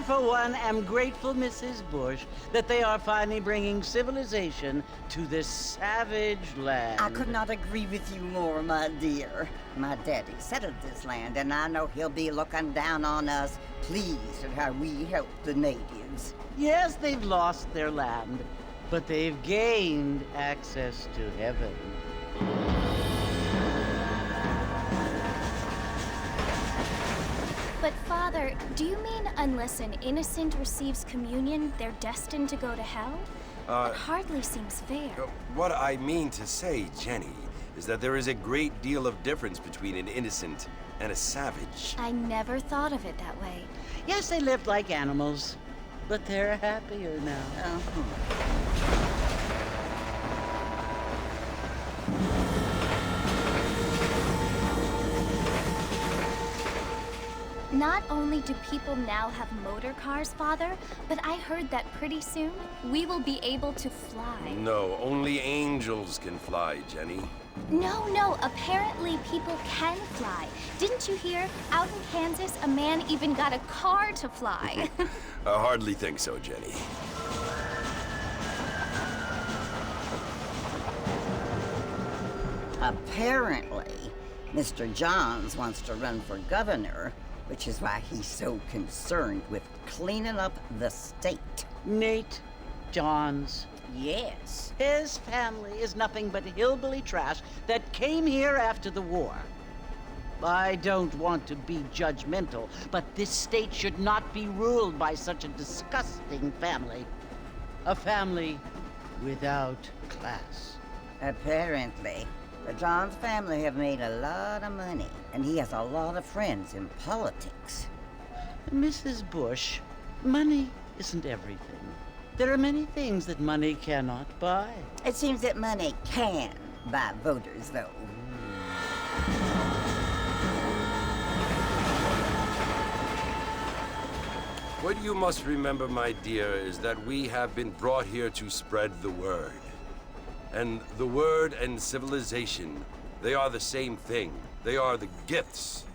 I, for one, am grateful, Mrs. Bush, that they are finally bringing civilization to this savage land. I could not agree with you more, my dear. My daddy settled this land, and I know he'll be looking down on us, pleased at how we help the natives. Yes, they've lost their land, but they've gained access to heaven. But Father, do you mean unless an innocent receives communion, they're destined to go to hell? That hardly seems fair. What I mean to say, Jenny, is that there is a great deal of difference between an innocent and a savage. I never thought of it that way. Yes, they lived like animals, but they're happier now. Not only do people now have motor cars, Father, but I heard that pretty soon we will be able to fly. No, only angels can fly, Jenny. No, apparently people can fly. Didn't you hear? Out in Kansas, a man even got a car to fly. I hardly think so, Jenny. Apparently, Mr. Johns wants to run for governor, which is why he's so concerned with cleaning up the state. Nate Johns. Yes. His family is nothing but hillbilly trash that came here after the war. I don't want to be judgmental, but this state should not be ruled by such a disgusting family. A family without class. Apparently. The Johns family have made a lot of money, and he has a lot of friends in politics. Mrs. Bush, money isn't everything. There are many things that money cannot buy. It seems that money can buy voters, though. What you must remember, my dear, is that we have been brought here to spread the word. And the word and civilization, they are the same thing. They are the gifts.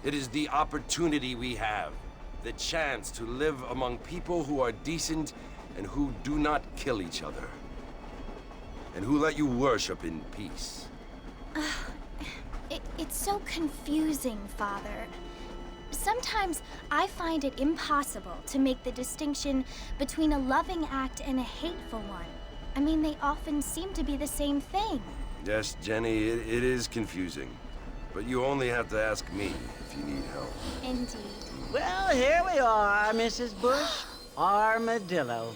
It is the opportunity we have, the chance to live among people who are decent and who do not kill each other, and who let you worship in peace. It's so confusing, Father. Sometimes I find it impossible to make the distinction between a loving act and a hateful one. I mean, they often seem to be the same thing. Yes, Jenny, it is confusing. But you only have to ask me if you need help. Indeed. Well, here we are, Mrs. Bush. Armadillo.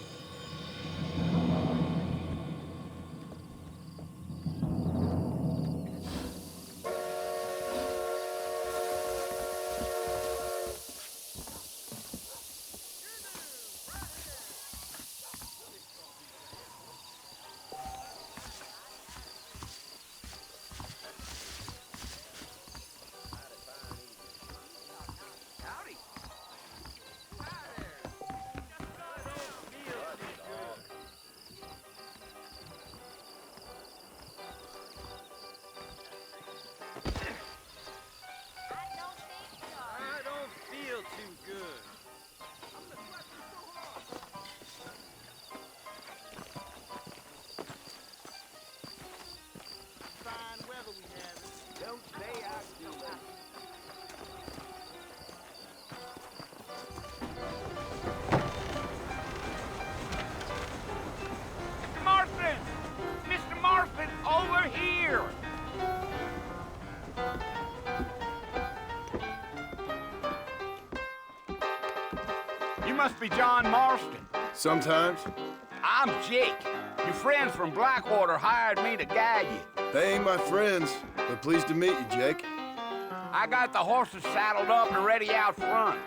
You must be John Marston. Sometimes. I'm Jake. Your friends from Blackwater hired me to guide you. They ain't my friends, but pleased to meet you, Jake. I got the horses saddled up and ready out front.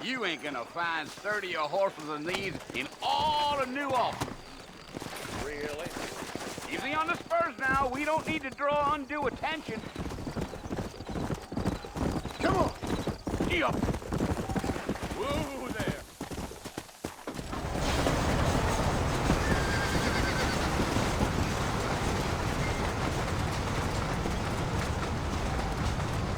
You ain't gonna find sturdier horses than these in all of New Orleans. Really? Easy on the spurs now. We don't need to draw undue attention. Yeah. Whoa there.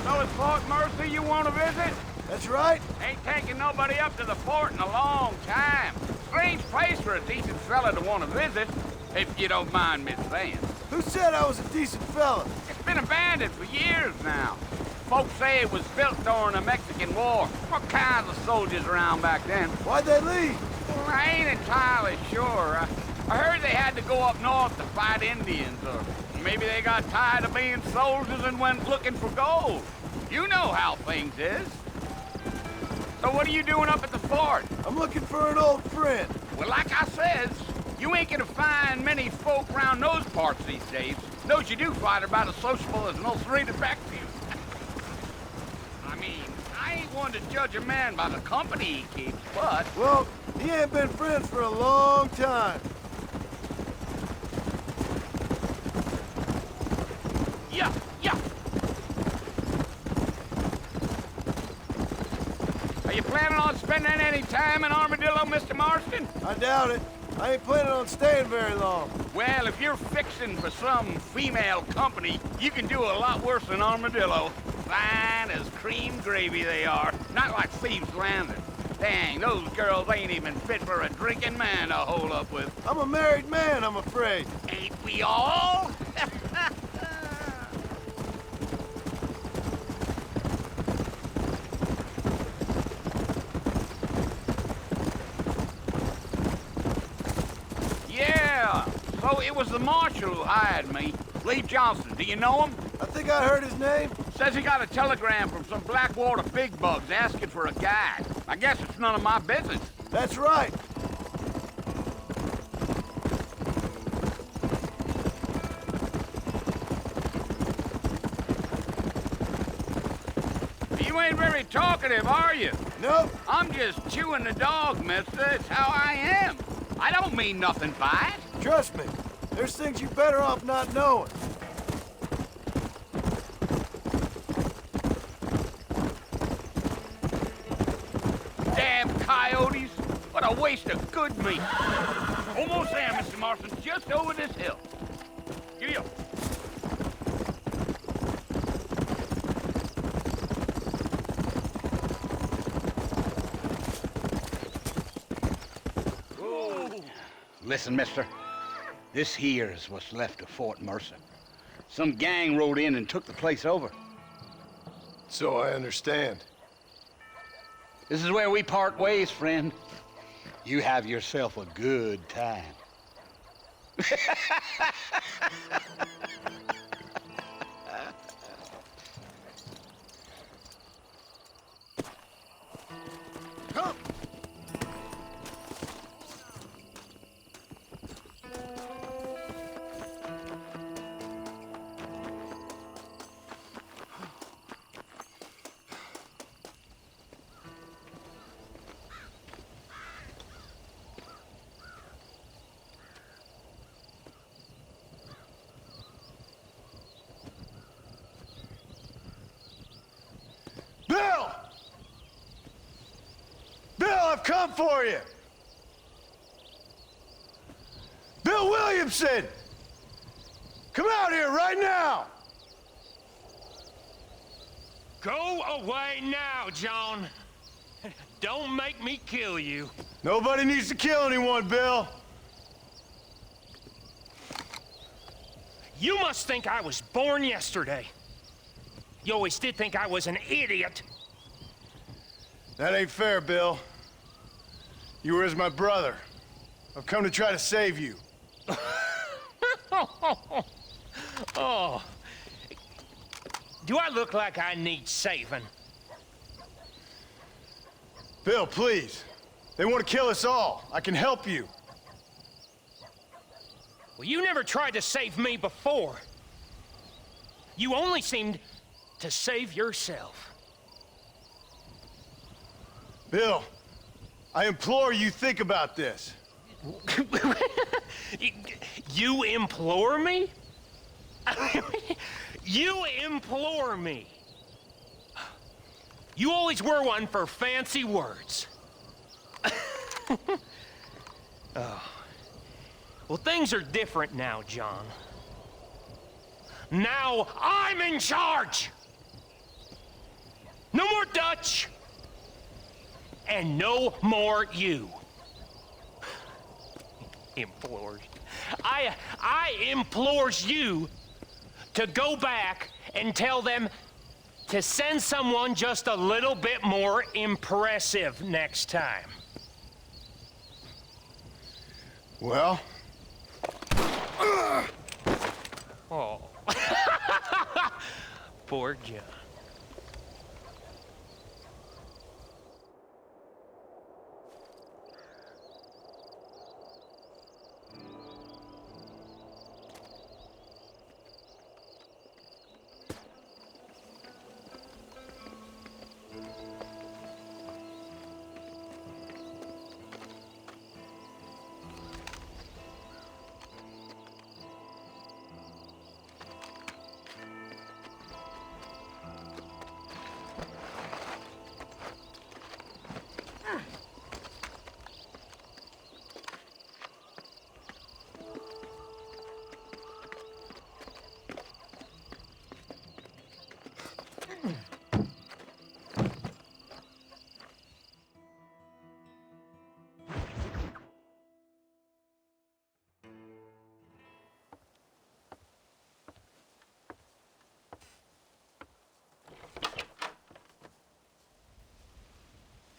So it's Fort Mercy you want to visit? That's right. Ain't taking nobody up to the fort in a long time. Strange place for a decent fella to want to visit, if you don't mind me saying. Who said I was a decent fella? It's been abandoned for years now. Folks say it was built during the Mexican War. What kinds of soldiers around back then? Why'd they leave? Well, I ain't entirely sure. I heard they had to go up north to fight Indians, or maybe they got tired of being soldiers and went looking for gold. You know how things is. So what are you doing up at the fort? I'm looking for an old friend. Well, like I says, you ain't gonna find many folk around those parts these days. Those you do find are about as sociable as an ulcerated back to you. I mean, I ain't one to judge a man by the company he keeps, but... Well, he ain't been friends for a long time. Yeah, yeah. Are you planning on spending any time in Armadillo, Mr. Marston? I doubt it. I ain't planning on staying very long. Well, if you're fixing for some female company, you can do a lot worse than Armadillo. Fine as cream gravy they are. Not like Thieves' Landing. Dang, those girls ain't even fit for a drinking man to hole up with. I'm a married man, I'm afraid. Ain't we all? Yeah, so it was the marshal who hired me. Lee Johnson, do you know him? I think I heard his name. Says he got a telegram from some Blackwater big bugs asking for a guide. I guess it's none of my business. That's right. You ain't very talkative, are you? Nope. I'm just chewing the dog, mister. It's how I am. I don't mean nothing by it. Trust me. There's things you're better off not knowing. Damn coyotes. What a waste of good meat. Almost there, Mr. Marston. Just over this hill. Here you. Listen, mister. This here is what's left of Fort Mercer. Some gang rode in and took the place over. So I understand. This is where we part ways, friend. You have yourself a good time. Come. Bill! Bill, I've come for you! Bill Williamson! Come out here right now! Go away now, John. Don't make me kill you. Nobody needs to kill anyone, Bill. You must think I was born yesterday. You always did think I was an idiot. That ain't fair, Bill. You were as my brother. I've come to try to save you. Oh. Do I look like I need saving? Bill, please. They want to kill us all. I can help you. Well, you never tried to save me before. You only seemed to save yourself. Bill, I implore you think about this. You implore me? You implore me? You always were one for fancy words. Oh. Well, things are different now, John. Now I'm in charge! No more Dutch! And no more you. Implores. I implores you to go back and tell them to send someone just a little bit more impressive next time. Well? Oh. Poor John.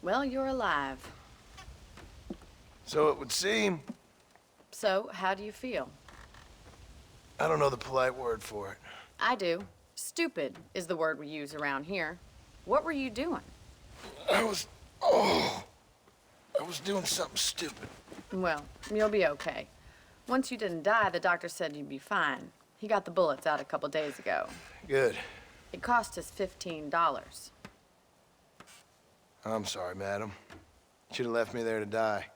Well, you're alive. So it would seem. So, how do you feel? I don't know the polite word for it. I do. Stupid is the word we use around here. What were you doing? I was doing something stupid. Well, you'll be okay. Once you didn't die, the doctor said you'd be fine. He got the bullets out a couple days ago. Good. It cost us $15. I'm sorry, madam. Should have left me there to die.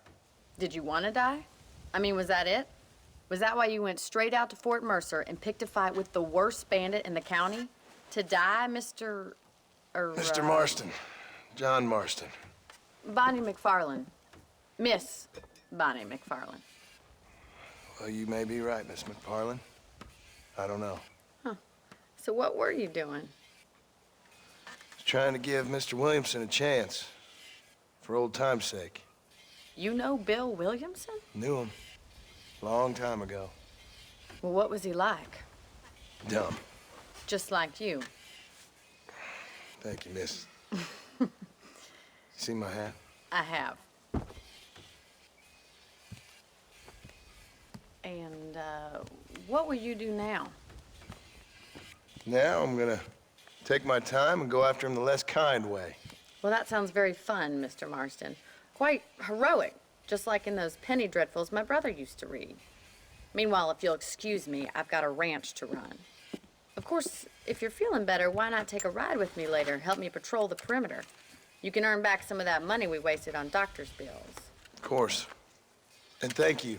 Did you want to die? I mean, was that it? Was that why you went straight out to Fort Mercer and picked a fight with the worst bandit in the county? To die, Mr. Mr. Marston. John Marston. Bonnie McFarlane. Miss Bonnie McFarlane. Well, you may be right, Miss McFarlane. I don't know. So what were you doing? Trying to give Mr. Williamson a chance. For old time's sake. You know Bill Williamson? Knew him. Long time ago. Well, what was he like? Dumb. Just like you. Thank you, miss. See my hat? I have. And, what will you do now? Now I'm gonna take my time and go after him the less kind way. Well, that sounds very fun, Mr. Marston. Quite heroic, just like in those penny dreadfuls my brother used to read. Meanwhile, if you'll excuse me, I've got a ranch to run. Of course, if you're feeling better, why not take a ride with me later? Help me patrol the perimeter. You can earn back some of that money we wasted on doctor's bills. Of course. And thank you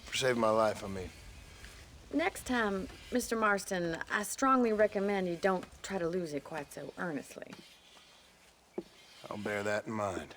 for saving my life, I mean. Next time, Mr. Marston, I strongly recommend you don't try to lose it quite so earnestly. I'll bear that in mind.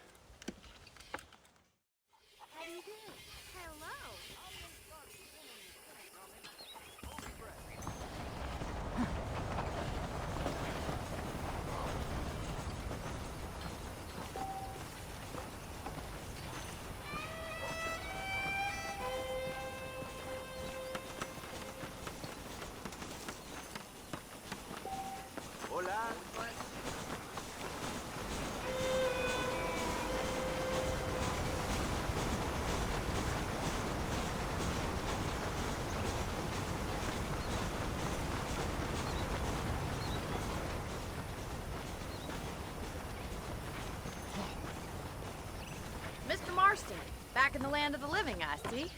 Mr. Marston, back in the land of the living, I see.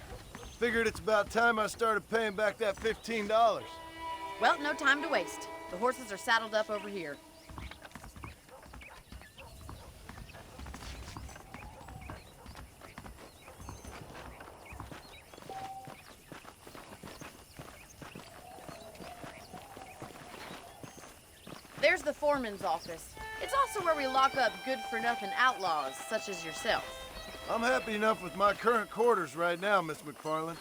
Figured it's about time I started paying back that $15. Well, no time to waste. The horses are saddled up over here. There's the foreman's office. It's also where we lock up good-for-nothing outlaws, such as yourself. I'm happy enough with my current quarters right now, Miss McFarland.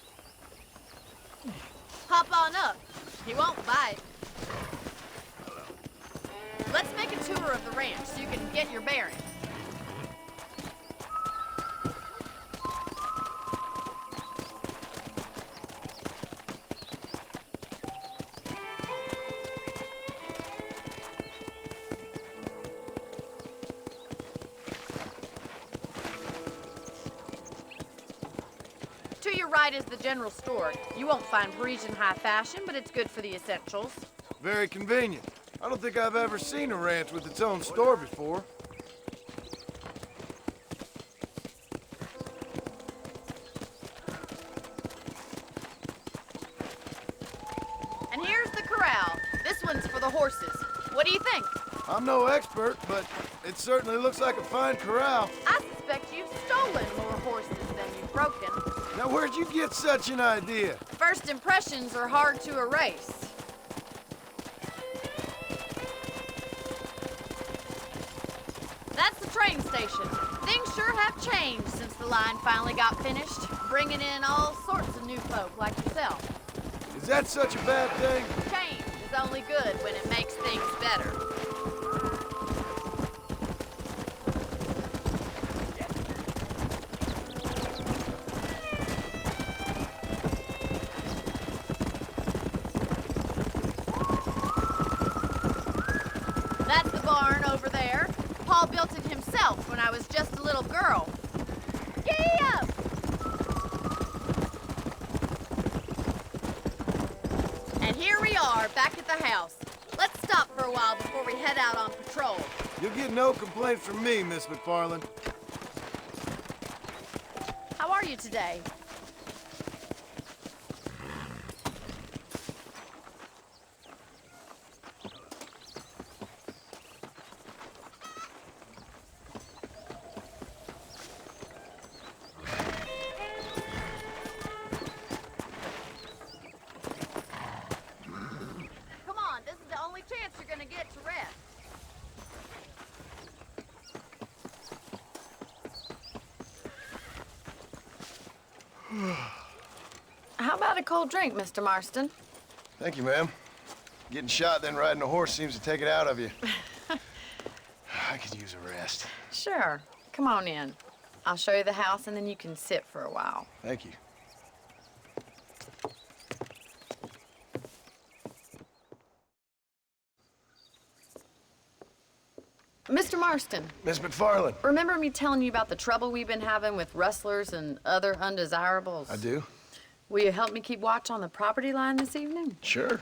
Hop on up. He won't bite. Let's make a tour of the ranch so you can get your bearings. To your right is the general store. You won't find Parisian high fashion, but it's good for the essentials. Very convenient. I don't think I've ever seen a ranch with its own store before. And here's the corral. This one's for the horses. What do you think? I'm no expert, but it certainly looks like a fine corral. I suspect you've stolen more horses than you've broken. Now, where'd you get such an idea? First impressions are hard to erase. That's the train station. Things sure have changed since the line finally got finished, bringing in all sorts of new folk like yourself. Is that such a bad thing? Change is only good when it makes things better. That's the barn over there. Paul built it himself when I was just a little girl. Giddy up! And here we are, back at the house. Let's stop for a while before we head out on patrol. You'll get no complaints from me, Miss McFarland. How are you today? Come on, this is the only chance you're gonna get to rest. How about a cold drink, Mr. Marston? Thank you, ma'am. Getting shot, then riding a horse seems to take it out of you. I could use a rest. Sure. Come on in. I'll show you the house, and then you can sit for a while. Thank you. Mr. Marston, Miss McFarland. remember me telling you about the trouble we've been having with rustlers and other undesirables? I do. Will you help me keep watch on the property line this evening? Sure.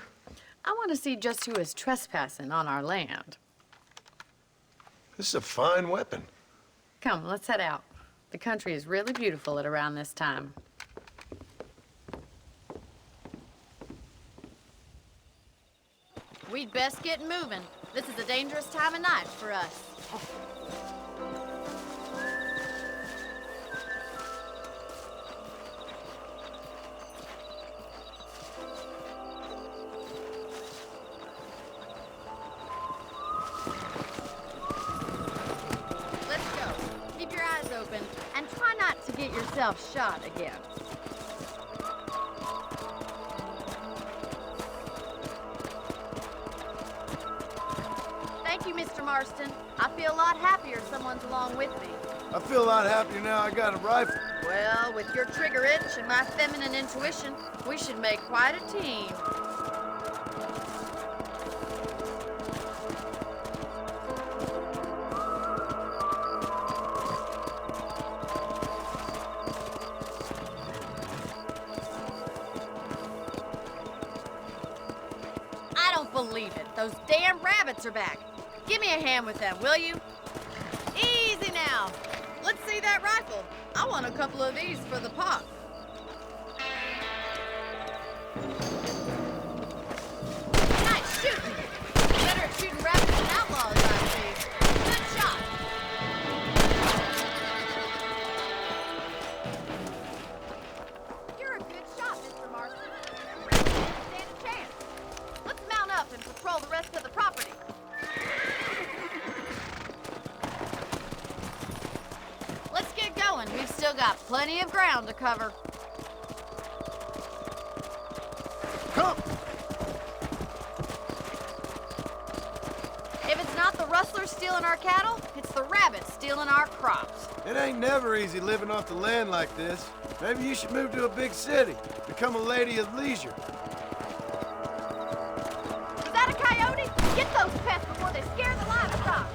I want to see just who is trespassing on our land. This is a fine weapon. Come, let's head out. The country is really beautiful at around this time. We'd best get moving. This is a dangerous time of night for us. Let's go. Keep your eyes open and try not to get yourself shot again. Thank you, Mr. Marston. I feel a lot happier someone's along with me. I feel a lot happier now I got a rifle. Well, with your trigger itch and my feminine intuition, we should make quite a team. I don't believe it. Those damn rabbits are back. Give me a hand with them, will you? Easy now. Let's see that rifle. I want a couple of these for the pop. Nice shooting. Better at shooting rabbits than outlaws, I see. Good shot. You're a good shot, Mr. Marston. Rabbits didn't stand a chance. Let's mount up and patrol the rest of the property. got plenty of ground to cover. Come! If it's not the rustlers stealing our cattle, it's the rabbits stealing our crops. It ain't never easy living off the land like this. Maybe you should move to a big city, become a lady of leisure. Is that a coyote? Get those pests before they scare the livestock.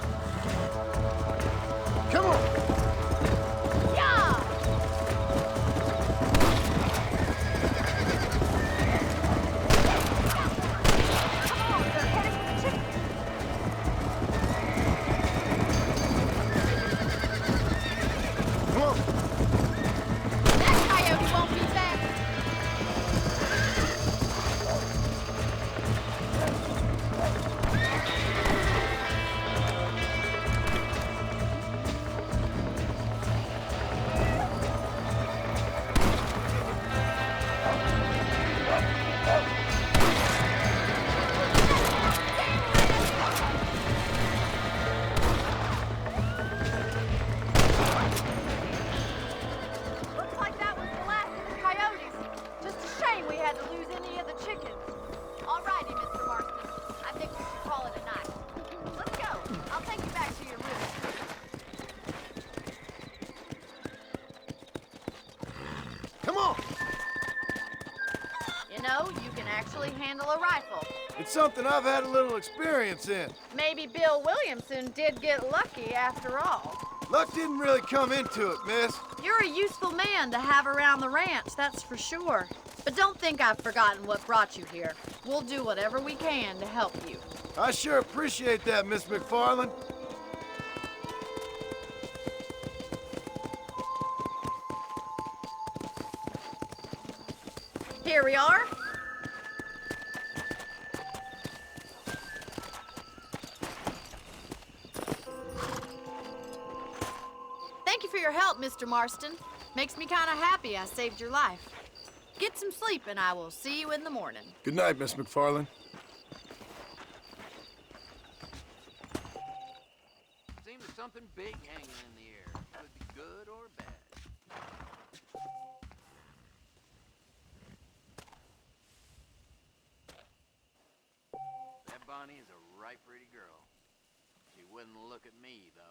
Come on! Yeah! Come on, they're headed for the chickens. Come on! That coyote won't be back. Looks like that was the last of the coyotes. Just a shame we had to lose any of the chickens. All righty, Mr. Marston. I think we should call it a night. Let's go. I'll take you back to your room. Come on! You know, you can actually handle a rifle. It's something I've had a little experience in. Maybe Bill Williamson did get lucky after all. Luck didn't really come into it, miss. You're a useful man to have around the ranch, that's for sure. But don't think I've forgotten what brought you here. We'll do whatever we can to help you. I sure appreciate that, Miss McFarland. Here we are. Thank you for your help, Mr. Marston. Makes me kind of happy I saved your life. Get some sleep and I will see you in the morning. Good night, Miss McFarland. Seems there's something big hanging in the air. Could be good or bad. That Bonnie is a right pretty girl. She wouldn't look at me, though.